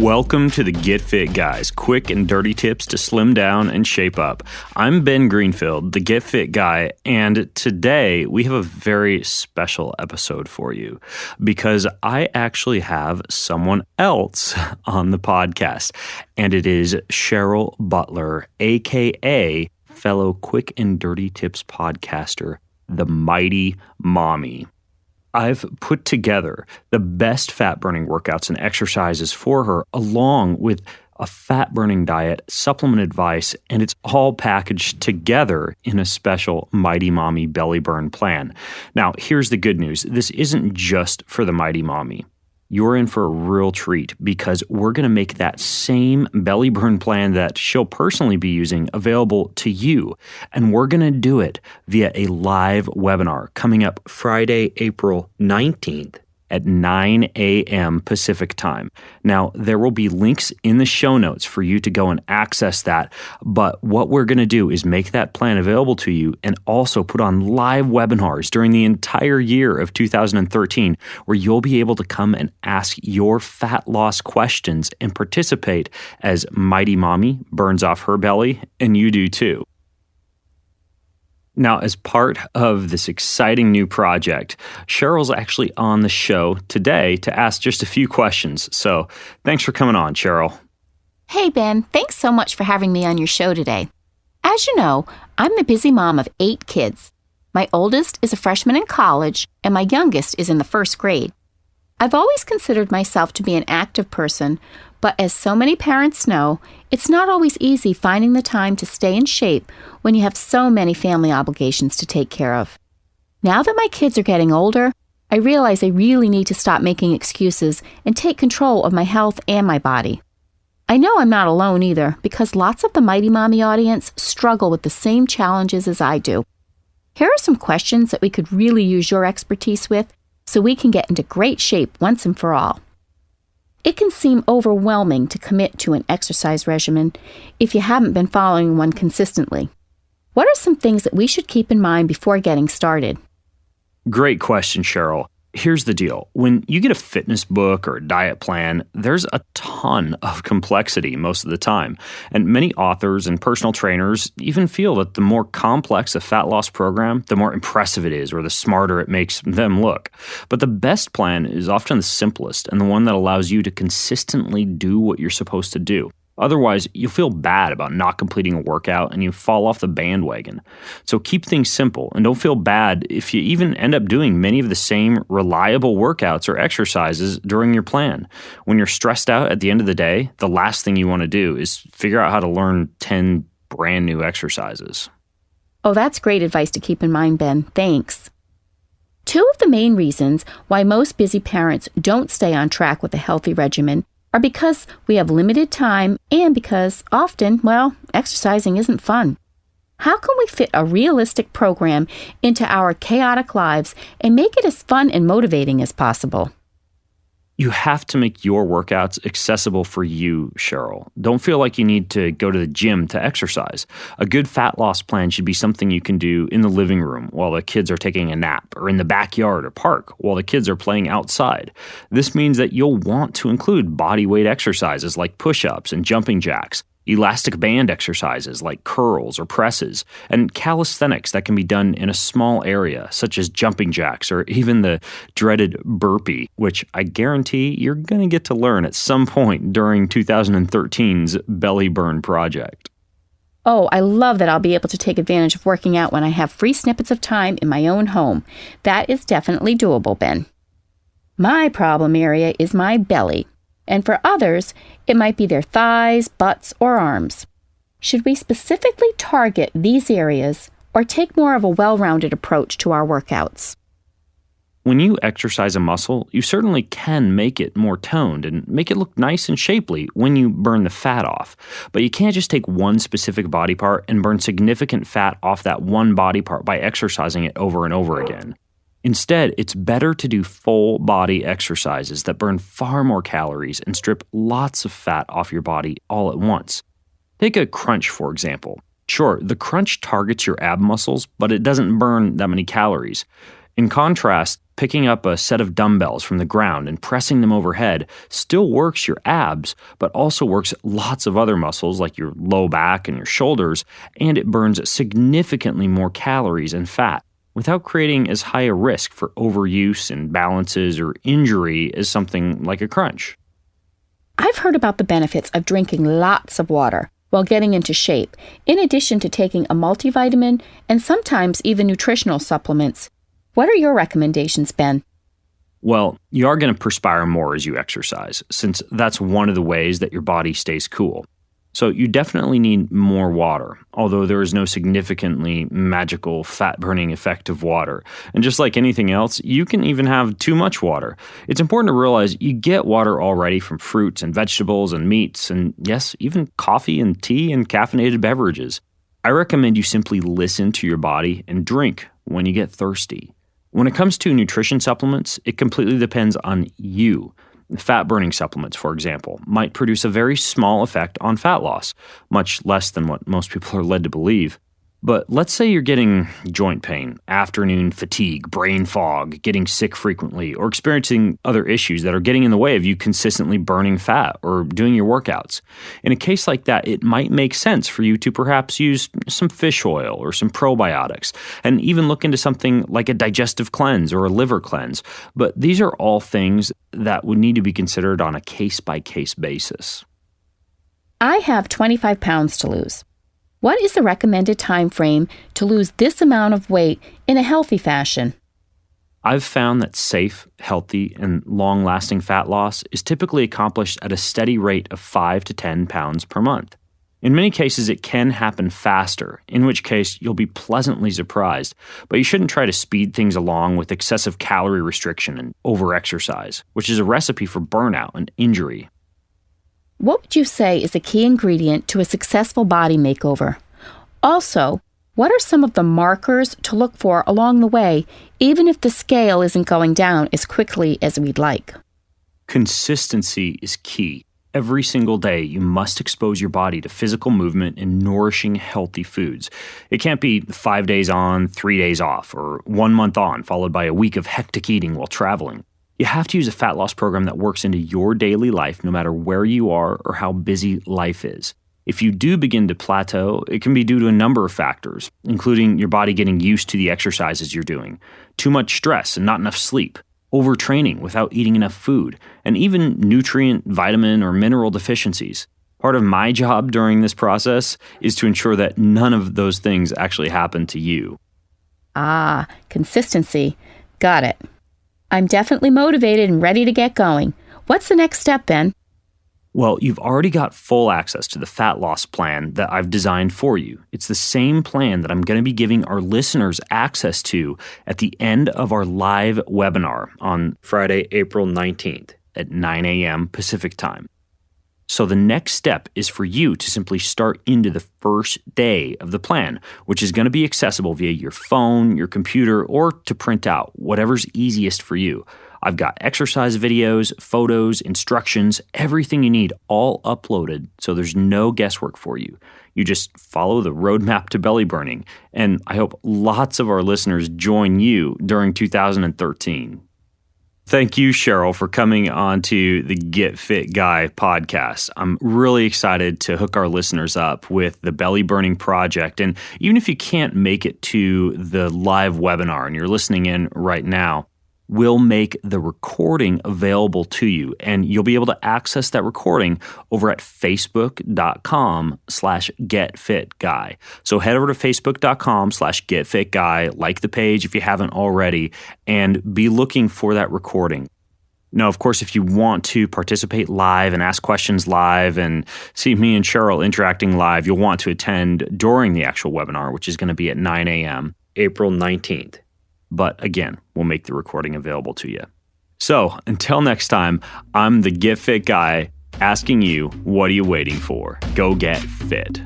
Welcome to the Get Fit Guys, quick and dirty tips to slim down and shape up. I'm Ben Greenfield, the Get Fit Guy, and today we have a very special episode for you because I actually have someone else on the podcast, and it is Cheryl Butler, aka fellow quick and dirty tips podcaster, the Mighty Mommy. I've put together the best fat-burning workouts and exercises for her, along with a fat-burning diet, supplement advice, and it's all packaged together in a special Mighty Mommy belly burn plan. Now, here's the good news. This isn't just for the Mighty Mommy. You're in for a real treat because we're going to make that same belly burn plan that she'll personally be using available to you. And we're going to do it via a live webinar coming up Friday, April 19th at 9 a.m. Pacific time. Now, there will be links in the show notes for you to go and access that. But what we're going to do is make that plan available to you and also put on live webinars during the entire year of 2013 where you'll be able to come and ask your fat loss questions and participate as Mighty Mommy burns off her belly, and you do too. Now, as part of this exciting new project, Cheryl's actually on the show today to ask just a few questions. So thanks for coming on, Cheryl. Hey, Ben. Thanks so much for having me on your show today. As you know, I'm the busy mom of 8 kids. My oldest is a freshman in college, and my youngest is in the first grade. I've always considered myself to be an active person, but as so many parents know, it's not always easy finding the time to stay in shape when you have so many family obligations to take care of. Now that my kids are getting older, I realize I really need to stop making excuses and take control of my health and my body. I know I'm not alone either because lots of the Mighty Mommy audience struggle with the same challenges as I do. Here are some questions that we could really use your expertise with so we can get into great shape once and for all. It can seem overwhelming to commit to an exercise regimen if you haven't been following one consistently. What are some things that we should keep in mind before getting started? Great question, Cheryl. Here's the deal. When you get a fitness book or a diet plan, there's a ton of complexity most of the time. And many authors and personal trainers even feel that the more complex a fat loss program, the more impressive it is or the smarter it makes them look. But the best plan is often the simplest and the one that allows you to consistently do what you're supposed to do. Otherwise, you'll feel bad about not completing a workout and you fall off the bandwagon. So keep things simple and don't feel bad if you even end up doing many of the same reliable workouts or exercises during your plan. When you're stressed out at the end of the day, the last thing you want to do is figure out how to learn 10 brand new exercises. Oh, that's great advice to keep in mind, Ben. Thanks. 2 of the main reasons why most busy parents don't stay on track with a healthy regimen are because we have limited time and because often, exercising isn't fun. How can we fit a realistic program into our chaotic lives and make it as fun and motivating as possible? You have to make your workouts accessible for you, Cheryl. Don't feel like you need to go to the gym to exercise. A good fat loss plan should be something you can do in the living room while the kids are taking a nap, or in the backyard or park while the kids are playing outside. This means that you'll want to include body weight exercises like push-ups and jumping jacks, elastic band exercises like curls or presses, and calisthenics that can be done in a small area, such as jumping jacks or even the dreaded burpee, which I guarantee you're going to get to learn at some point during 2013's Belly Burn project. Oh, I love that I'll be able to take advantage of working out when I have free snippets of time in my own home. That is definitely doable, Ben. My problem area is my belly. And for others, it might be their thighs, butts, or arms. Should we specifically target these areas or take more of a well-rounded approach to our workouts? When you exercise a muscle, you certainly can make it more toned and make it look nice and shapely when you burn the fat off. But you can't just take one specific body part and burn significant fat off that one body part by exercising it over and over again. Instead, it's better to do full body exercises that burn far more calories and strip lots of fat off your body all at once. Take a crunch, for example. Sure, the crunch targets your ab muscles, but it doesn't burn that many calories. In contrast, picking up a set of dumbbells from the ground and pressing them overhead still works your abs, but also works lots of other muscles like your low back and your shoulders, and it burns significantly more calories and fat without creating as high a risk for overuse, imbalances, or injury as something like a crunch. I've heard about the benefits of drinking lots of water while getting into shape, in addition to taking a multivitamin and sometimes even nutritional supplements. What are your recommendations, Ben? Well, you are going to perspire more as you exercise, since that's one of the ways that your body stays cool. So you definitely need more water, although there is no significantly magical fat-burning effect of water. And just like anything else, you can even have too much water. It's important to realize you get water already from fruits and vegetables and meats, and yes, even coffee and tea and caffeinated beverages. I recommend you simply listen to your body and drink when you get thirsty. When it comes to nutrition supplements, it completely depends on you. Fat-burning supplements, for example, might produce a very small effect on fat loss, much less than what most people are led to believe. But let's say you're getting joint pain, afternoon fatigue, brain fog, getting sick frequently, or experiencing other issues that are getting in the way of you consistently burning fat or doing your workouts. In a case like that, it might make sense for you to perhaps use some fish oil or some probiotics, and even look into something like a digestive cleanse or a liver cleanse. But these are all things that would need to be considered on a case-by-case basis. I have 25 pounds to lose. What is the recommended time frame to lose this amount of weight in a healthy fashion? I've found that safe, healthy, and long-lasting fat loss is typically accomplished at a steady rate of 5 to 10 pounds per month. In many cases, it can happen faster, in which case you'll be pleasantly surprised, but you shouldn't try to speed things along with excessive calorie restriction and overexercise, which is a recipe for burnout and injury. What would you say is a key ingredient to a successful body makeover? Also, what are some of the markers to look for along the way, even if the scale isn't going down as quickly as we'd like? Consistency is key. Every single day, you must expose your body to physical movement and nourishing, healthy foods. It can't be 5 days on, 3 days off, or 1 month on, followed by a week of hectic eating while traveling. You have to use a fat loss program that works into your daily life no matter where you are or how busy life is. If you do begin to plateau, it can be due to a number of factors, including your body getting used to the exercises you're doing, too much stress and not enough sleep, overtraining without eating enough food, and even nutrient, vitamin, or mineral deficiencies. Part of my job during this process is to ensure that none of those things actually happen to you. Ah, consistency. Got it. I'm definitely motivated and ready to get going. What's the next step, Ben? Well, you've already got full access to the fat loss plan that I've designed for you. It's the same plan that I'm going to be giving our listeners access to at the end of our live webinar on Friday, April 19th at 9 a.m. Pacific time. So the next step is for you to simply start into the first day of the plan, which is going to be accessible via your phone, your computer, or to print out, whatever's easiest for you. I've got exercise videos, photos, instructions, everything you need all uploaded, so there's no guesswork for you. You just follow the roadmap to belly burning, and I hope lots of our listeners join you during 2013. Thank you, Cheryl, for coming on to the Get Fit Guy podcast. I'm really excited to hook our listeners up with the Belly Burning Project. And even if you can't make it to the live webinar and you're listening in right now, we'll make the recording available to you. And you'll be able to access that recording over at facebook.com/getfitguy. So head over to facebook.com/getfitguy, like the page if you haven't already, and be looking for that recording. Now, of course, if you want to participate live and ask questions live and see me and Cheryl interacting live, you'll want to attend during the actual webinar, which is going to be at 9 a.m., April 19th. But again, we'll make the recording available to you. So until next time, I'm the Get Fit Guy asking you, what are you waiting for? Go get fit.